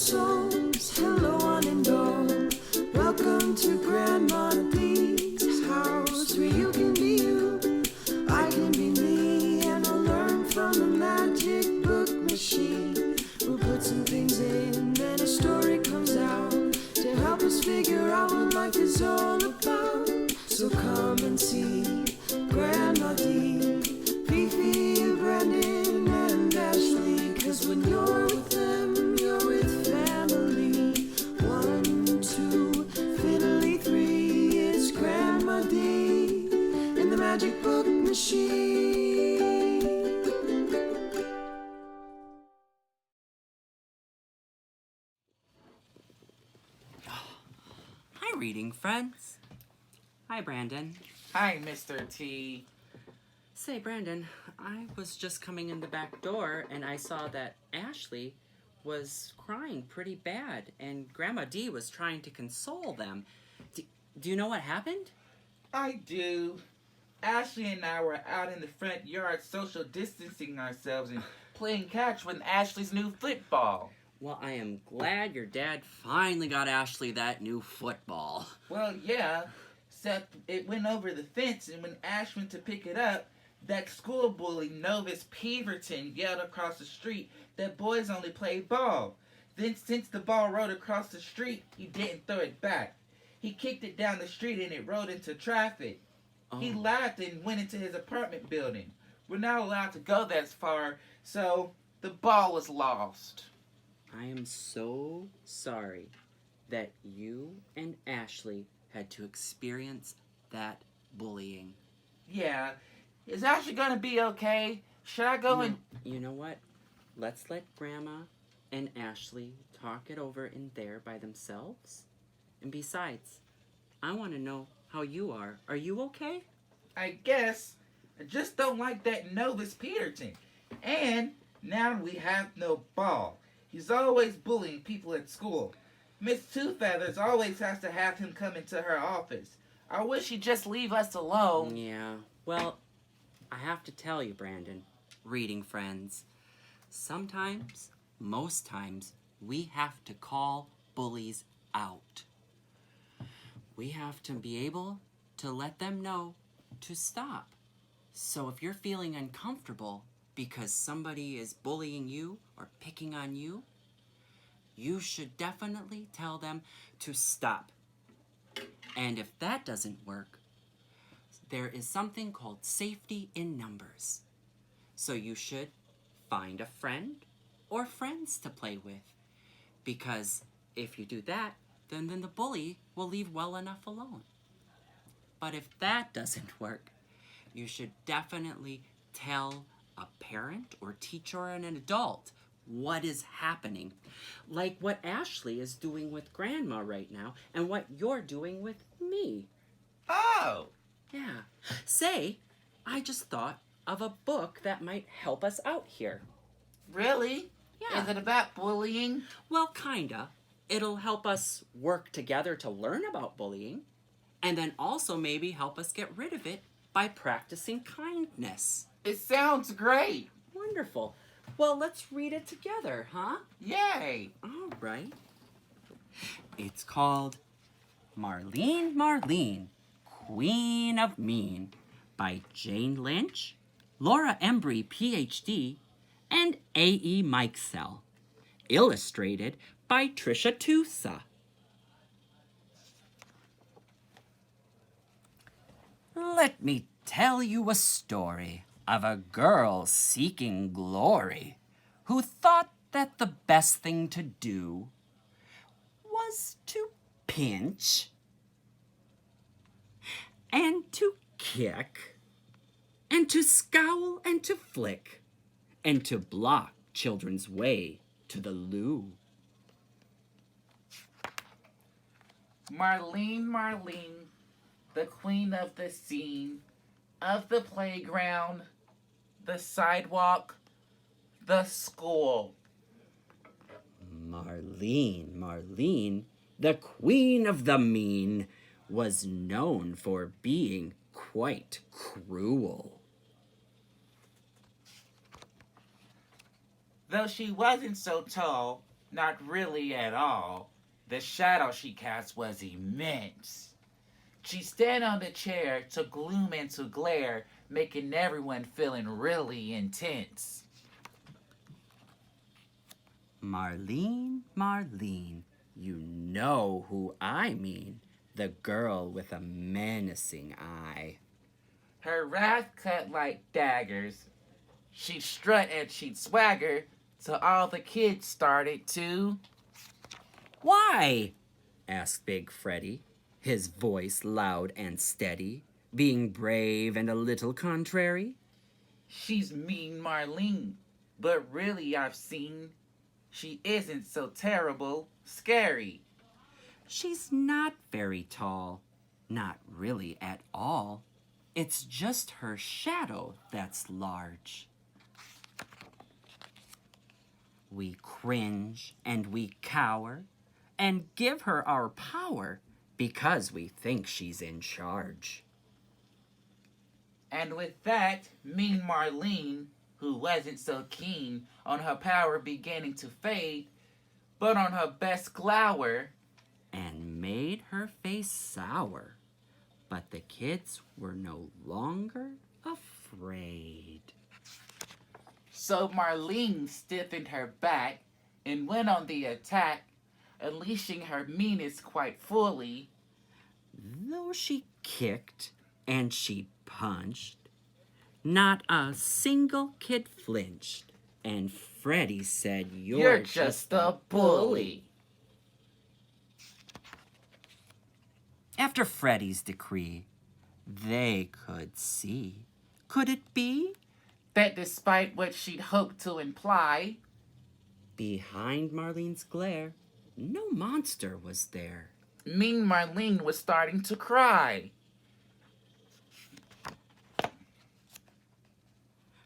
souls, hello one and all. Welcome to Grandma D's house, where you can be you, I can be me, and we'll learn from the magic book machine. We'll put some things in, then a story comes out to help us figure out what life is all about. So come and see Grandma D, Fifi, Brandon, and Ashley, 'cause when you're with them, you're with family. 1, 2, fiddly 3, it's Grandma D in the magic book machine. Hi, reading friends. Hi, Brandon. Hi, Mr. T. Say, Brandon, I was just coming in the back door and I saw that Ashley was crying pretty bad and Grandma D was trying to console them. Do you know what happened? I do. Ashley and I were out in the front yard social distancing ourselves and playing catch with Ashley's new football. Well, I am glad your dad finally got Ashley that new football. Well, yeah, except it went over the fence, and when Ash went to pick it up, that school bully, Novus Peverton, yelled across the street that boys only play ball. Then, since the ball rolled across the street, he didn't throw it back. He kicked it down the street and it rolled into traffic. Oh. He laughed and went into his apartment building. We're not allowed to go that far, so the ball was lost. I am so sorry that you and Ashley had to experience that bullying. Yeah. Is Ashley gonna be okay? Should I go and... You know what? Let's let Grandma and Ashley talk it over in there by themselves. And besides, I want to know how you are. Are you okay? I guess. I just don't like that Novus Peterton. And now we have no ball. He's always bullying people at school. Miss Two Feathers always has to have him come into her office. I wish he'd just leave us alone. Yeah, well, I have to tell you, Brandon, reading friends, sometimes, most times, we have to call bullies out. We have to be able to let them know to stop. So if you're feeling uncomfortable because somebody is bullying you or picking on you, you should definitely tell them to stop. And if that doesn't work, there is something called safety in numbers. So you should find a friend or friends to play with. Because if you do that, then the bully will leave well enough alone. But if that doesn't work, you should definitely tell a parent or teacher or an adult what is happening. Like what Ashley is doing with Grandma right now and what you're doing with me. Oh! Yeah. Say, I just thought of a book that might help us out here. Really? Yeah. Is it about bullying? Well, kinda. It'll help us work together to learn about bullying, and then also maybe help us get rid of it by practicing kindness. It sounds great. Wonderful. Well, let's read it together, huh? Yay! All right. It's called Marlene, Marlene, Queen of Mean by Jane Lynch, Laura Embry, Ph.D., and A.E. Mikesell. Illustrated by Trisha Tusa. Let me tell you a story of a girl seeking glory who thought that the best thing to do was to pinch and to kick and to scowl and to flick and to block children's way to the loo. Marlene, Marlene, the queen of the scene, of the playground, the sidewalk, the school. Marlene, Marlene, the queen of the mean, was known for being quite cruel. Though she wasn't so tall, Not really at all. The shadow she cast was immense. She'd stand on the chair to gloom and to glare, making everyone feeling really intense. Marlene, Marlene, you know who I mean. The girl with a menacing eye. Her wrath cut like daggers. She'd strut and she'd swagger till all the kids started to. Why? Asked Big Freddy, his voice loud and steady, being brave and a little contrary. She's mean Marlene, but really I've seen she isn't so terrible scary. She's not very tall, not really at all. It's just her shadow that's large. We cringe and we cower and give her our power because we think she's in charge. And with that, mean Marlene, who wasn't so keen on her power beginning to fade, but on her best glower, And made her face sour. But the kids were no longer afraid. so Marlene stiffened her back and went on the attack, unleashing her meanness quite fully. Though she kicked and she punched, not a single kid flinched. And Freddy said, You're just a bully. After Freddy's decree, they could see. Could it be? That despite what she'd hoped to imply, Behind Marlene's glare, no monster was there. mean Marlene was starting to cry.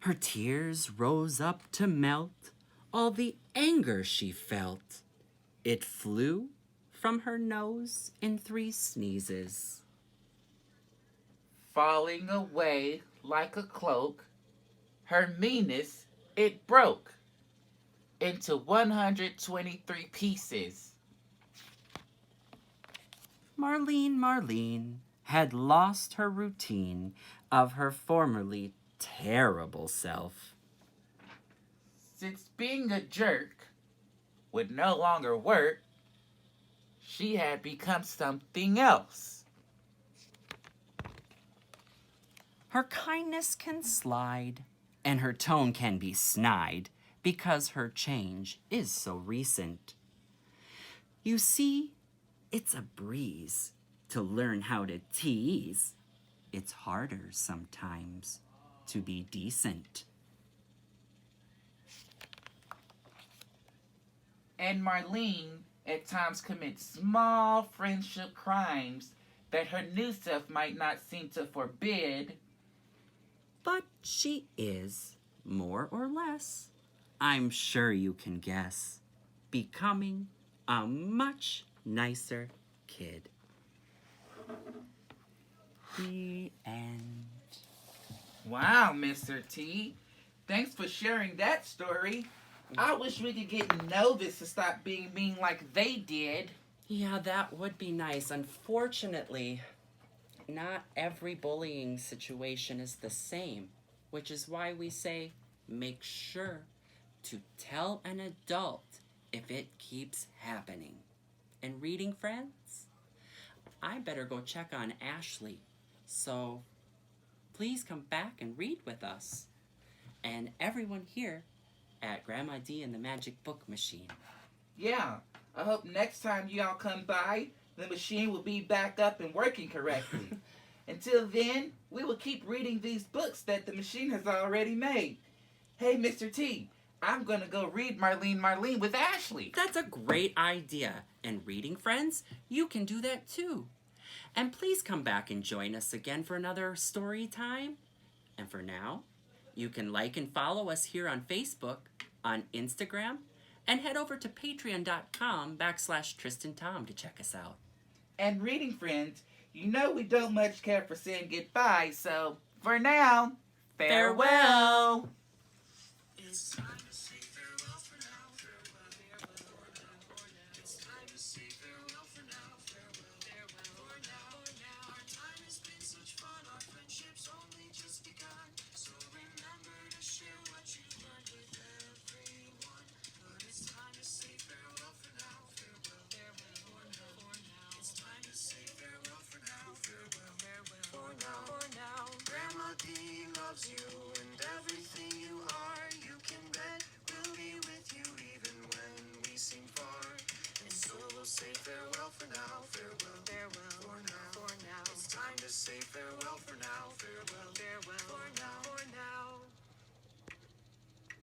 Her tears rose up to melt all the anger she felt. It flew from her nose in 3 sneezes. Falling away like a cloak, her meanness, it broke into 123 pieces. Marlene had lost her routine of her formerly terrible self. Since being a jerk would no longer work, she had become something else. Her kindness can slide, and her tone can be snide, because her change is so recent. You see, it's a breeze to learn how to tease. It's harder sometimes to be decent. And Marlene at times commits small friendship crimes that her new self might not seem to forbid. But she is, more or less, I'm sure you can guess, becoming a much nicer kid. The end. Wow, Mr. T. Thanks for sharing that story. I wish we could get Novus to stop being mean like they did. Yeah, that would be nice. Unfortunately, not every bullying situation is the same, which is why we say make sure to tell an adult if it keeps happening. And reading friends, I better go check on Ashley. So please come back and read with us. And everyone here at Grandma D and the Magic Book Machine. Yeah, I hope next time y'all come by, the machine will be back up and working correctly. Until then, we will keep reading these books that the machine has already made. Hey, Mr. T, I'm going to go read Marlene with Ashley. That's a great idea. And reading friends, you can do that too. And please come back and join us again for another story time. And for now, you can like and follow us here on Facebook, on Instagram, and head over to patreon.com/TristanTom to check us out. And reading friends, you know we don't much care for saying goodbye, so for now, farewell. It's time to say